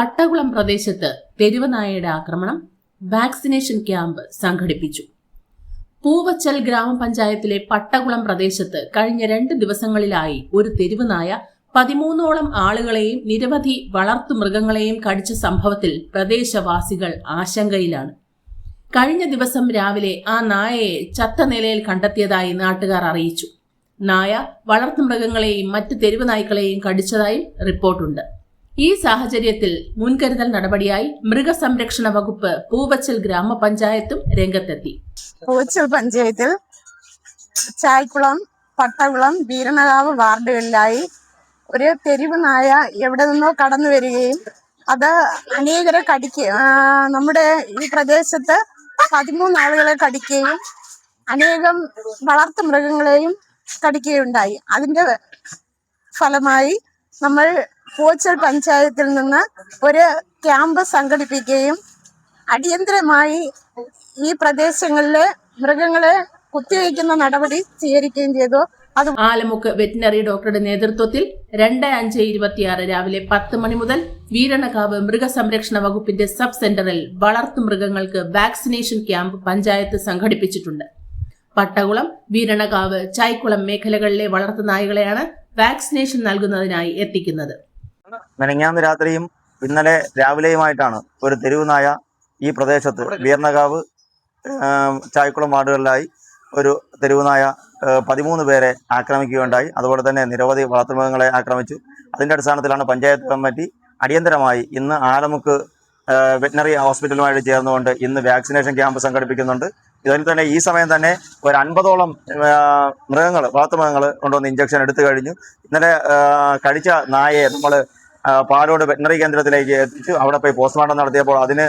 പട്ടകുളം പ്രദേശത്ത് തെരുവ് നായയുടെ ആക്രമണം, വാക്സിനേഷൻ ക്യാമ്പ് സംഘടിപ്പിച്ചു. പൂവച്ചൽ ഗ്രാമപഞ്ചായത്തിലെ പട്ടകുളം പ്രദേശത്ത് കഴിഞ്ഞ 2 ദിവസങ്ങളിലായി ഒരു തെരുവ് നായ 13ഓളം ആളുകളെയും നിരവധി വളർത്തുമൃഗങ്ങളെയും കടിച്ച സംഭവത്തിൽ പ്രദേശവാസികൾ ആശങ്കയിലാണ്. കഴിഞ്ഞ ദിവസം രാവിലെ ആ നായയെ ചത്ത നിലയിൽ കണ്ടെത്തിയതായി നാട്ടുകാർ അറിയിച്ചു. നായ വളർത്തുമൃഗങ്ങളെയും മറ്റ് തെരുവ് നായ്ക്കളെയും കടിച്ചതായും റിപ്പോർട്ടുണ്ട്. ഈ സാഹചര്യത്തിൽ മുൻകരുതൽ നടപടിയായി മൃഗസംരക്ഷണ വകുപ്പ് പൂവച്ചൽ ഗ്രാമപഞ്ചായത്തും രംഗത്തെത്തി. പൂവച്ചൽ പഞ്ചായത്തിൽ ചായ്ക്കുളം, പട്ടകുളം, വീരണകാവ് വാർഡുകളിലായി ഒരു തെരുവ് നായ എവിടെ നിന്നോ കടന്നു വരികയും അത് അനേകരെ നമ്മുടെ ഈ പ്രദേശത്ത് 13 ആളുകളെ കടിക്കുകയും അനേകം വളർത്തു മൃഗങ്ങളെയും കടിക്കുകയുണ്ടായി. അതിന്റെ ഫലമായി നമ്മൾ പൂവച്ചൽ പഞ്ചായത്തിൽ നിന്ന് ഒരു ക്യാമ്പ് സംഘടിപ്പിക്കുകയും അടിയന്തരമായി ഈ പ്രദേശങ്ങളിലെ മൃഗങ്ങളെ കുത്തിവയ്ക്കുന്ന നടപടി സ്വീകരിക്കുകയും ചെയ്തു. ആലമുക്ക് വെറ്റിനറി ഡോക്ടറുടെ നേതൃത്വത്തിൽ 2/5/26 രാവിലെ 10 മണി മുതൽ വീരണകാവ് മൃഗസംരക്ഷണ വകുപ്പിന്റെ സബ് സെന്ററിൽ വളർത്തുമൃഗങ്ങൾക്ക് വാക്സിനേഷൻ ക്യാമ്പ് പഞ്ചായത്ത് സംഘടിപ്പിച്ചിട്ടുണ്ട്. പട്ടകുളം, വീരണകാവ്, ചായ്ക്കുളം മേഖലകളിലെ വളർത്തുനായകളെയാണ് വാക്സിനേഷൻ നൽകുന്നതിനായി എത്തിക്കുന്നത്. മെനഞ്ഞാന്ന് രാത്രിയും ഇന്നലെ രാവിലെയുമായിട്ടാണ് ഒരു തെരുവ് നായ ഈ പ്രദേശത്ത് വീരണകാവ്, ചായ്ക്കുളം വാർഡുകളിലായി ഒരു തെരുവ് നായ 13 പേരെ ആക്രമിക്കുകയുണ്ടായി. അതുപോലെ തന്നെ നിരവധി വളർത്തുമൃഗങ്ങളെ ആക്രമിച്ചു. അതിന്റെ അടിസ്ഥാനത്തിലാണ് പഞ്ചായത്ത് കമ്മിറ്റി അടിയന്തരമായി ഇന്ന് ആലമുക്ക് വെറ്റിനറി ഹോസ്പിറ്റലുമായിട്ട് ചേർന്നുകൊണ്ട് ഇന്ന് വാക്സിനേഷൻ ക്യാമ്പ് സംഘടിപ്പിക്കുന്നുണ്ട്. ഇതിൽ തന്നെ ഈ സമയം തന്നെ ഒരു 50ഓളം വളർത്തുമൃഗങ്ങൾ കൊണ്ടുവന്ന് ഇഞ്ചക്ഷൻ എടുത്തു കഴിഞ്ഞു. ഇന്നലെ കടിച്ച നായയെ നമ്മൾ പാലോട് വെറ്റിനറി കേന്ദ്രത്തിലേക്ക് എത്തിച്ചു. അവിടെ പോയി പോസ്റ്റ്മോർട്ടം നടത്തിയപ്പോൾ അതിന്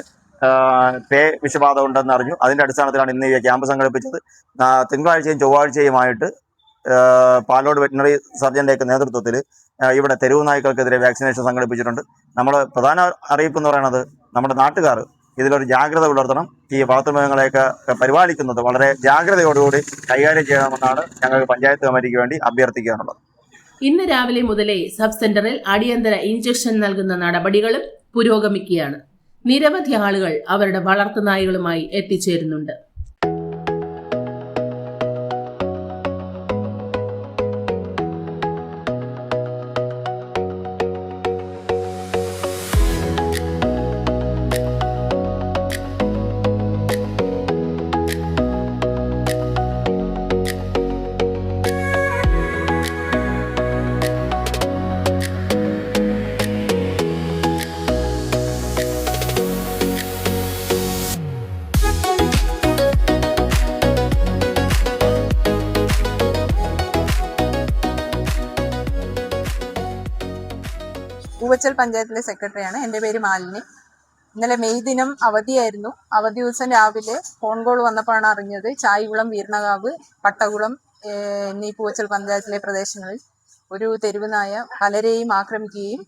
വിഷബാധ ഉണ്ടെന്ന് അറിഞ്ഞു. അതിന്റെ അടിസ്ഥാനത്തിലാണ് ഇന്ന് ഈ ക്യാമ്പ് സംഘടിപ്പിച്ചത്. തിങ്കളാഴ്ചയും ചൊവ്വാഴ്ചയുമായിട്ട് പാലോട് വെറ്റിനറി സർജന്റെയൊക്കെ നേതൃത്വത്തിൽ ഇവിടെ തെരുവ് നായ്ക്കൾക്കെതിരെ വാക്സിനേഷൻ സംഘടിപ്പിച്ചിട്ടുണ്ട്. നമ്മൾ പ്രധാന അറിയിപ്പ് എന്ന് പറയുന്നത് നമ്മുടെ നാട്ടുകാർ ഇതിലൊരു ജാഗ്രത പുലർത്തണം. ഈ വളർത്തുമൃഗങ്ങളെയൊക്കെ പരിപാലിക്കുന്നത് വളരെ ജാഗ്രതയോടുകൂടി കൈകാര്യം ചെയ്യണമെന്നാണ് ഞങ്ങൾക്ക് പഞ്ചായത്ത് കമ്മിറ്റിക്ക് വേണ്ടി അഭ്യർത്ഥിക്കാനുള്ളത്. ഇന്ന് രാവിലെ മുതലേ സബ് സെന്ററിൽ അടിയന്തര ഇഞ്ചക്ഷൻ നൽകുന്ന നടപടികളും പുരോഗമിക്കുകയാണ്. നിരവധി ആളുകൾ അവരുടെ വളർത്തുനായ്ക്കളുമായി എത്തിച്ചേരുന്നുണ്ട്. പൂവച്ചൽ പഞ്ചായത്തിലെ സെക്രട്ടറിയാണ്. എൻ്റെ പേര് മാലിനി. ഇന്നലെ മെയ് ദിനം അവധിയായിരുന്നു. അവധി ദിവസം രാവിലെ ഫോൺ കോൾ വന്നപ്പോഴാണ് അറിഞ്ഞത് ചായ്ക്കുളം, വീരണകാവ്, പട്ടകുളം എന്നീ പൂവച്ചൽ പഞ്ചായത്തിലെ പ്രദേശങ്ങളിൽ ഒരു തെരുവ് നായ പലരെയും ആക്രമിക്കുകയും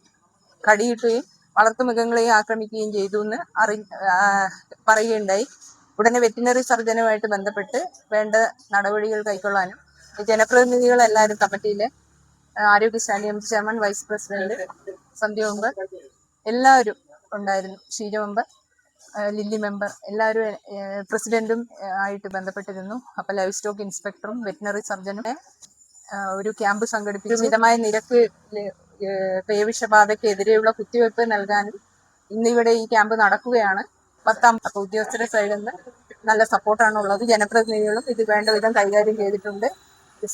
കടിയിട്ടുകയും വളർത്തുമൃഗങ്ങളെയും ആക്രമിക്കുകയും ചെയ്തു എന്ന് പറയുകയുണ്ടായി. ഉടനെ വെറ്റിനറി സർജനുമായിട്ട് ബന്ധപ്പെട്ട് വേണ്ട നടപടികൾ കൈക്കൊള്ളാനും ജനപ്രതിനിധികളെല്ലാവരും കമ്മിറ്റിയിലെ ആരോഗ്യ standing committee chairman, vice president, സമിതി മെമ്പർ എല്ലാവരും ഉണ്ടായിരുന്നു. ഷീജ മെമ്പർ, ലില്ലി മെമ്പർ എല്ലാവരും പ്രസിഡന്റും ആയിട്ട് ബന്ധപ്പെട്ടിരുന്നു. അപ്പോൾ ലൈവ് സ്റ്റോക്ക് ഇൻസ്പെക്ടറും വെറ്റിനറി സർജനും ഒരു ക്യാമ്പ് സംഘടിപ്പിച്ച് മിതമായ നിരക്ക് പേവിഷബാധയ്ക്കെതിരെയുള്ള കുത്തിവയ്പ് നൽകാനും ഇന്നിവിടെ ഈ ക്യാമ്പ് നടക്കുകയാണ്. 10 അപ്പോൾ ഉദ്യോഗസ്ഥരുടെ സൈഡിൽ നിന്ന് നല്ല സപ്പോർട്ടാണ് ഉള്ളത്. ജനപ്രതിനിധികളും ഇത് വേണ്ട വിധം കൈകാര്യം ചെയ്തിട്ടുണ്ട്.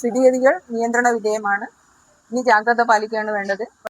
സ്ഥിതിഗതികൾ നിയന്ത്രണ വിധേയമാണ്. ഇനി ജാഗ്രത പാലിക്കുകയാണ് വേണ്ടത്.